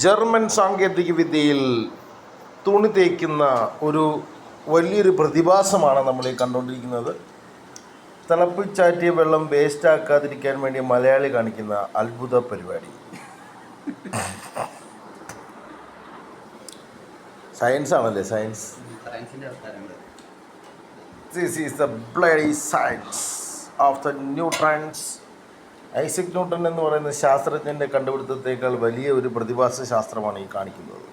German സാങ്കേതിക വിദ്യയിൽ തുണി തേക്കുന്ന ഒരു വലിയൊരു പ്രതിഭാസമാണ് നമ്മൾ ഈ കണ്ടുകൊണ്ടിരിക്കുന്നത്. തിളപ്പിച്ചാറ്റിയ വെള്ളം വേസ്റ്റ് ആക്കാതിരിക്കാൻ വേണ്ടി മലയാളി കാണിക്കുന്ന അത്ഭുത പരിപാടി. സയൻസ് ആണല്ലേ, science. This is the bloody science of the neutrons. Isaac Newton എന്ന് പറയുന്ന ശാസ്ത്രജ്ഞൻ്റെ കണ്ടുപിടുത്തത്തേക്കാൾ വലിയ ഒരു പ്രതിഭാസ ശാസ്ത്രമാണ് ഈ കാണിക്കുന്നത്.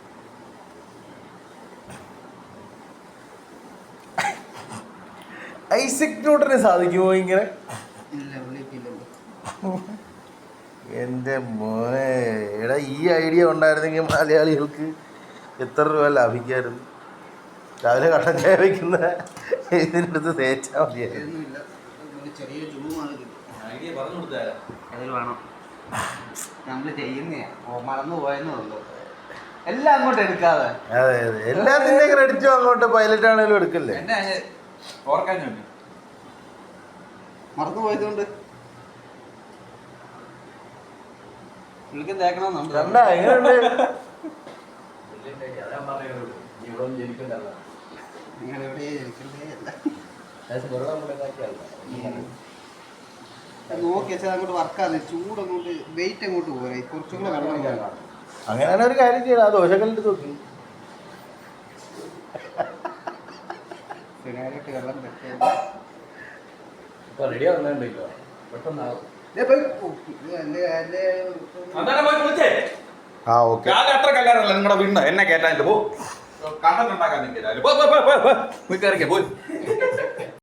ഐസക് ന്യൂട്ടന് സാധിക്കുമോ ഇങ്ങനെ? എൻ്റെ മോനെ, എടാ ഈ ഐഡിയ ഉണ്ടായിരുന്നെങ്കിൽ മലയാളികൾക്ക് എത്ര രൂപ ലാഭിക്കായിരുന്നു. രാവിലെ കട്ടൻ ചായ വയ്ക്കുന്ന ഇതിനടുത്ത് തേച്ചാൽ മതിയായിരുന്നു. എല്ലാം അങ്ങോട്ട് എടുക്കാതെ. അതെ അതെ, എല്ലാത്തിൻ്റെ ക്രെഡിറ്റും അങ്ങോട്ട് പൈലറ്റ് ആണെങ്കിലും എടുക്കല്ലേ. മറന്നു പോയതുകൊണ്ട് കണ്ടാ എങ്ങനെയുണ്ട്? നോക്കി വെച്ചാൽ അങ്ങോട്ട് വർക്കാതെ ചൂട് അങ്ങോട്ട് വെയിറ്റ് അങ്ങോട്ട് പോരാ. കുറച്ചും കൂടെ വെള്ളം. അങ്ങനെയാണ് ഒരു കാര്യം ചെയ്യണം. ആ ദോശക്കല്ലിട്ട് നോക്കി വെള്ളം ആ ഓക്കെ. നിങ്ങളുടെ വീണ് എന്നെ കേട്ടാ പോ കണ്ടന്റ് ഉണ്ടാക്കാൻ നിൽക്കില്ല.